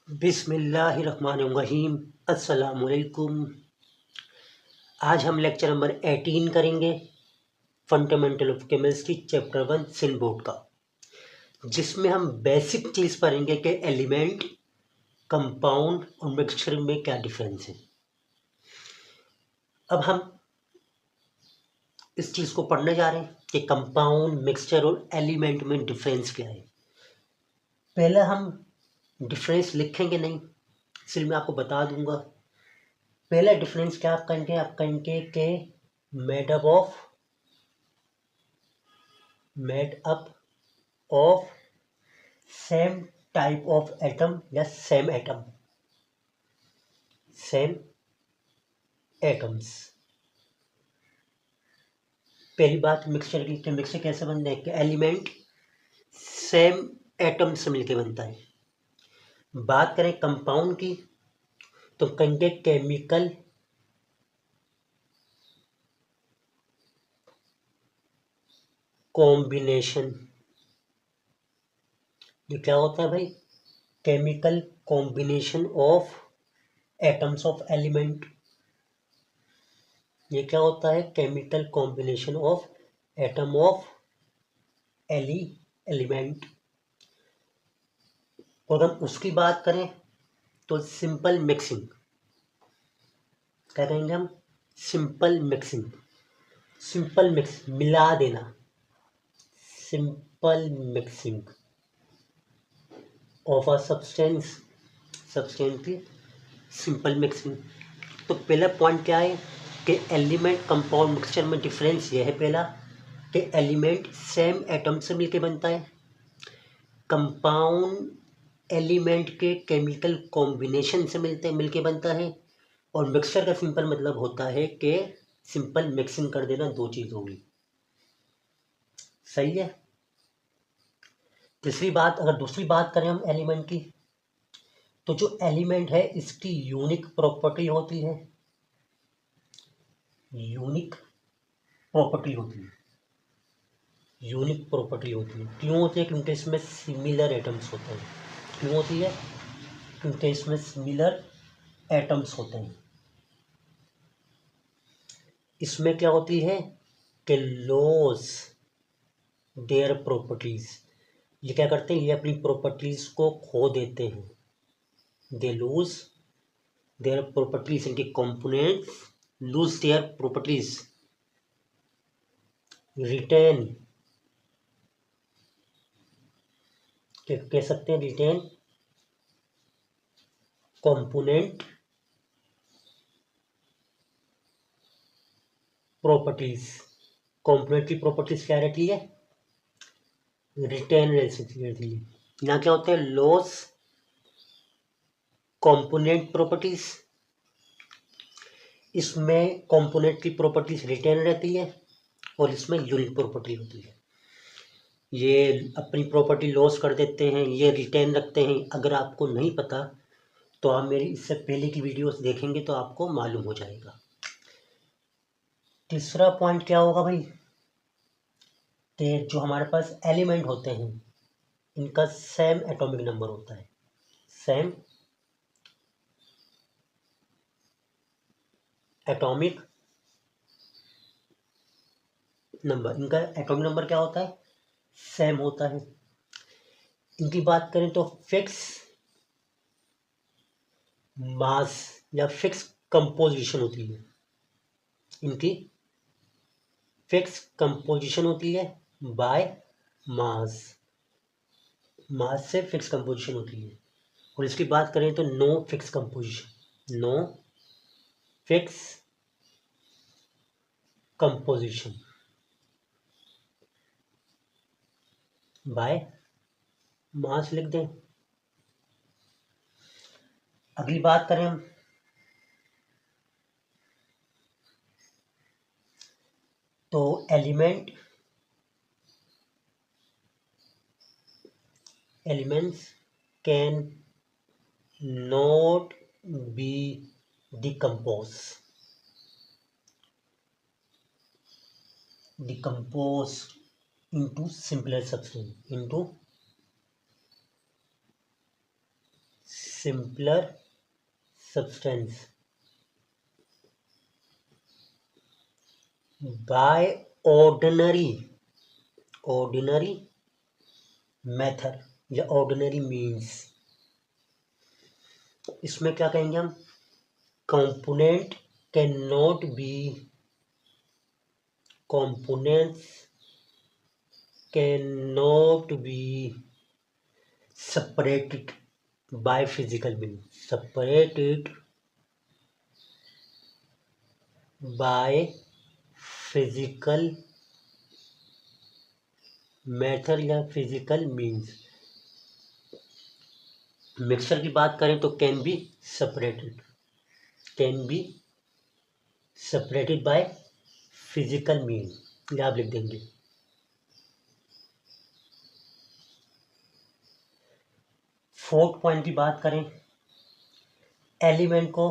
बिस्मिल्लाहिर्रहमानिर्रहीम। अस्सलामुअलैकुम। आज हम लेक्चर नंबर 18 करेंगे, फंडामेंटल ऑफ केमिस्ट्री चैप्टर 1 सिन बोर्ड का, जिसमें हम बेसिक चीज़ पढ़ेंगे कि एलिमेंट, कंपाउंड और मिक्सचर में क्या डिफरेंस है। अब हम इस चीज़ को पढ़ने जा रहे हैं कि कंपाउंड, मिक्सचर और एलिमेंट में डिफरेंस क्या है। पहले हम डिफरेंस लिखेंगे नहीं, इसलिए मैं आपको बता दूंगा। पहला डिफरेंस क्या आप कहेंगे कि made up of same type of atom या सेम एटम्स। पहली बात मिक्सचर की, मिक्सचर कैसे बनता है कि एलिमेंट सेम एटम से मिलके बनता है। बात करें कंपाउंड की तो कहेंगे केमिकल कॉम्बिनेशन। ये क्या होता है भाई? Chemical combination of atoms of element. ये क्या होता है? Chemical combination of atom of element. और हम उसकी बात करें तो सिंपल मिक्सिंग। क्या कहेंगे हम? Simple mixing. सिंपल मिक्स, मिला देना, simple mixing of a substance की सिंपल मिक्सिंग। तो पहला पॉइंट क्या है कि एलिमेंट कंपाउंड मिक्सचर में डिफरेंस ये है पहला कि एलिमेंट सेम एटम से मिलके बनता है। कंपाउंड एलिमेंट के केमिकल कॉम्बिनेशन से मिलके बनता है। और मिक्सचर का सिंपल मतलब होता है कि सिंपल मिक्सिंग कर देना, दो चीज होगी। सही है। तीसरी बात, अगर दूसरी बात करें हम एलिमेंट की, तो जो एलिमेंट है इसकी यूनिक प्रॉपर्टी होती है। यूनिक प्रॉपर्टी होती है। क्यों होती है? क्योंकि इसमें सिमिलर एटम्स होते हैं। क्यों होती है? क्योंकि इसमें सिमिलर एटम्स होते हैं। इसमें क्या होती है कि लॉस देयर प्रॉपर्टीज। ये क्या करते हैं? ये अपनी प्रॉपर्टीज को खो देते हैं। दे लूज देयर प्रॉपर्टीज, इनके components lose their properties, retain, कह सकते हैं रिटेन कंपोनेंट प्रॉपर्टीज। कंपोनेंट की प्रॉपर्टीज क्या रहती है? रिटेन रहती है। यहाँ क्या होते हैं? Loss component properties. इसमें कंपोनेंट की प्रॉपर्टीज रिटेन रहती है और इसमें यूनिक प्रॉपर्टी होती है। ये अपनी प्रॉपर्टी लॉस कर देते हैं, ये रिटेन रखते हैं। अगर आपको नहीं पता तो आप मेरी इससे पहले की वीडियोस देखेंगे तो आपको मालूम हो जाएगा। तीसरा पॉइंट क्या होगा भाई? कि जो हमारे पास एलिमेंट होते हैं इनका सेम एटॉमिक नंबर होता है। सेम एटॉमिक नंबर, इनका एटॉमिक नंबर क्या होता है? सेम होता है। इनकी बात करें तो फिक्स मास या फिक्स कंपोजिशन होती है। इनकी फिक्स कंपोजिशन होती है बाय मास। मास से फिक्स कंपोजिशन होती है। और इसकी बात करें तो no fix composition, no fix composition by mass लिख दें। अगली बात करें हम तो elements can not be decompose into simpler substance, into simpler substance by ordinary method या ऑर्डिनरी मीन्स। इसमें क्या कहेंगे हम, components can not be separated by physical means, separated by physical method या physical means। मिक्सचर की बात करें तो can be separated by physical mean, ये आप लिख देंगे। फोर्थ पॉइंट की बात करें, एलिमेंट को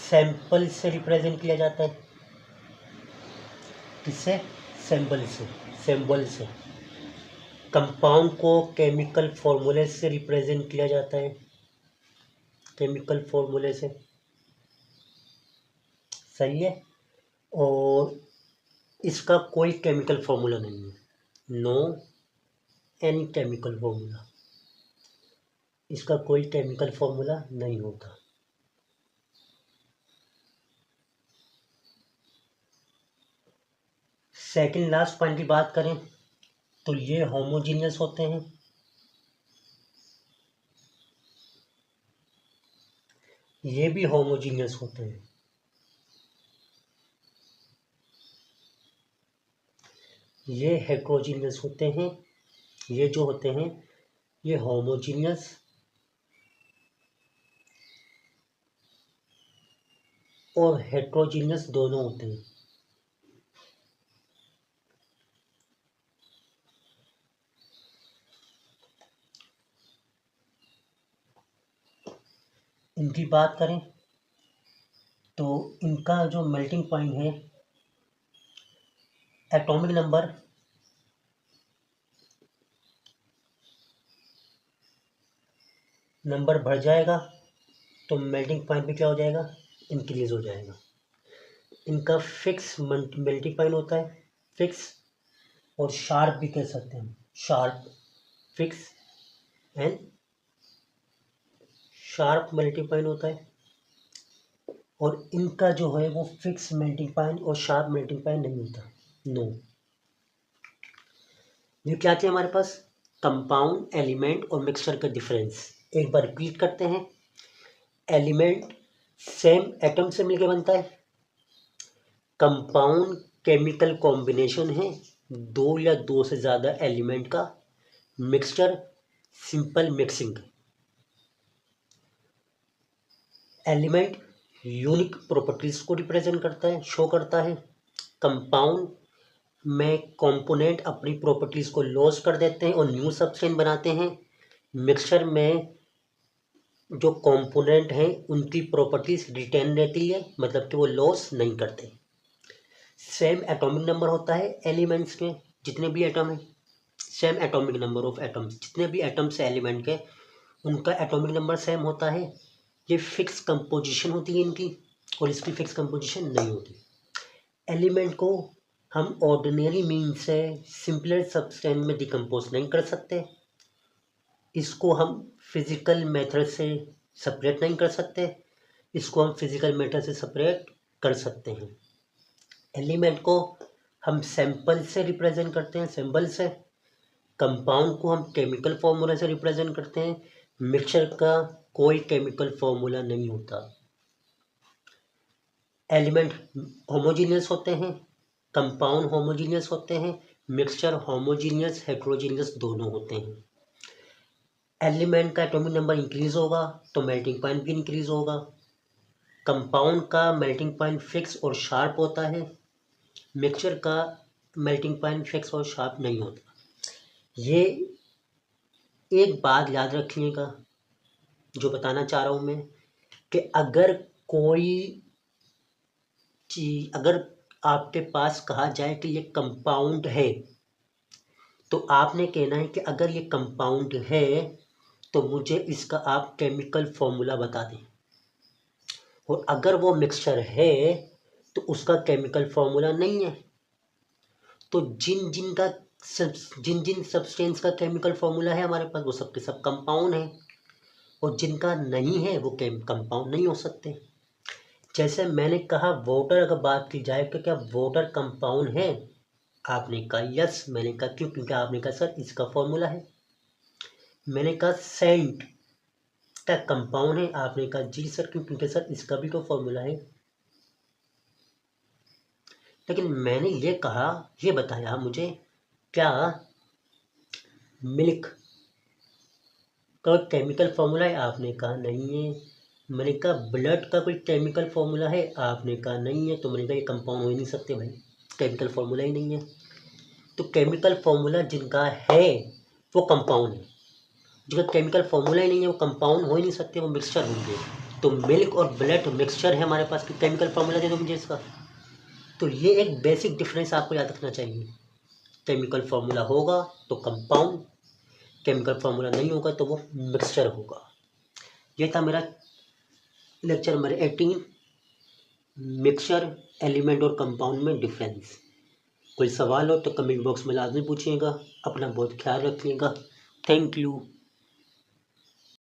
सैंपल से रिप्रेजेंट किया जाता है। किससे? सिंबल से। कंपाउंड को केमिकल फॉर्मूले से रिप्रेजेंट किया जाता है, केमिकल फॉर्मूले से, सही है। और इसका कोई केमिकल फॉर्मूला नहीं है, नो एनी केमिकल फॉर्मूला, इसका कोई केमिकल फॉर्मूला नहीं होता। सेकंड लास्ट पॉइंट की बात करें तो ये होमोजीनियस होते हैं, ये भी होमोजीनियस होते हैं। ये हेट्रोजीनियस होते हैं, ये जो होते हैं ये होमोजीनियस और हेट्रोजीनियस दोनों होते हैं। इनकी बात करें तो इनका जो मेल्टिंग पॉइंट है, एटॉमिक नंबर बढ़ जाएगा तो मेल्टिंग पॉइंट भी क्या हो जाएगा, इंक्रीज हो जाएगा। इनका फिक्स मेल्टिंग पॉइंट होता है, फिक्स और शार्प भी कह सकते हैं, sharp, fix and sharp melting point होता है। और इनका जो है वो फिक्स मेल्टिंग पॉइंट और शार्प मेल्टिंग पॉइंट नहीं होता, नो। ये क्या थे हमारे पास, कंपाउंड, एलिमेंट और मिक्सचर का डिफरेंस। एक बार रिपीट करते हैं। एलिमेंट सेम एटम से मिलकर बनता है, कंपाउंड केमिकल कॉम्बिनेशन है दो या दो से ज़्यादा एलिमेंट का, mixture simple mixing. Element unique properties को रिप्रेजेंट करता है, शो करता है। कंपाउंड में कंपोनेंट अपनी प्रॉपर्टीज को लॉस कर देते हैं और न्यू सब्सटेंस बनाते हैं। मिक्सचर में जो कंपोनेंट हैं उनकी प्रॉपर्टीज रिटेन रहती है, मतलब कि वो लॉस नहीं करते। सेम एटॉमिक नंबर होता है एलिमेंट्स के, जितने भी एटम हैं, same atomic number of atoms, जितने भी एटम्स हैं एलिमेंट के उनका एटॉमिक नंबर सेम होता है। ये फिक्स कंपोजिशन होती है इनकी, और इसकी फिक्स कंपोजिशन नहीं होती। एलिमेंट को हम ऑर्डिनरी मीन से सिंपलर सब्सटेंस में डिकम्पोज नहीं कर सकते, इसको हम फिजिकल मेथड से सेपरेट नहीं कर सकते, इसको हम फिजिकल मेथड से सेपरेट कर सकते हैं। एलिमेंट को हम सैंपल से रिप्रेजेंट करते हैं, सिंबल से। कंपाउंड को हम केमिकल फॉर्मूला से रिप्रेजेंट करते हैं, मिक्सचर का कोई केमिकल फॉर्मूला नहीं होता। एलिमेंट होमोजीनियस होते हैं, कंपाउंड होमोजीनियस होते हैं, मिक्सचर होमोजीनियस हेट्रोजीनियस दोनों होते हैं। एलिमेंट का एटॉमिक नंबर इंक्रीज होगा तो मेल्टिंग पॉइंट भी इंक्रीज होगा। कंपाउंड का मेल्टिंग पॉइंट फिक्स और शार्प होता है, मिक्सचर का मेल्टिंग पॉइंट फिक्स और शार्प नहीं होता। ये एक बात याद रखिएगा जो बताना चाह रहा हूँ मैं, कि अगर कोई चीज, अगर आपके पास कहा जाए कि ये कंपाउंड है तो आपने कहना है कि अगर ये कंपाउंड है तो मुझे इसका आप केमिकल फॉर्मूला बता दें, और अगर वो मिक्सचर है तो उसका केमिकल फॉर्मूला नहीं है। तो जिन जिन सब्सटेंस का केमिकल फॉर्मूला है हमारे पास, वो सब के सब कंपाउंड है, और जिनका नहीं है वो कंपाउंड नहीं हो सकते। जैसे मैंने कहा वाटर, अगर बात की जाए तो क्या वाटर कंपाउंड है? आपने कहा यस। मैंने कहा क्यों? क्योंकि आपने कहा सर इसका फॉर्मूला है। मैंने कहा सेंट का कंपाउंड है, आपने कहा जी सर क्यों? क्योंकि सर इसका भी तो फॉर्मूला है। लेकिन मैंने ये कहा, ये बताया मुझे, क्या मिल्क का केमिकल फॉर्मूला है? आपने कहा नहीं है। मैंने कहा ब्लड का कोई केमिकल फॉर्मूला है? आपने कहा नहीं है। तो मैंने कहा ये कंपाउंड हो ही नहीं सकते भाई, केमिकल फॉर्मूला ही नहीं है। तो केमिकल फॉर्मूला जिनका है वो कंपाउंड है, जिनका केमिकल फॉर्मूला ही नहीं है वो कंपाउंड हो ही नहीं सकते, वो मिक्सचर होंगे। तो मिल्क और ब्लड मिक्सचर है हमारे पास, केमिकल फॉर्मूला दे दो मुझे इसका। तो ये एक बेसिक डिफरेंस आपको याद रखना चाहिए। केमिकल फार्मूला होगा तो कंपाउंड, केमिकल फार्मूला नहीं होगा तो वो मिक्सचर होगा। ये था मेरा लेक्चर नंबर 18, मिक्सचर, एलिमेंट और कंपाउंड में डिफरेंस। कोई सवाल हो तो कमेंट बॉक्स में लाजमी पूछिएगा। अपना बहुत ख्याल रखिएगा। Thank you.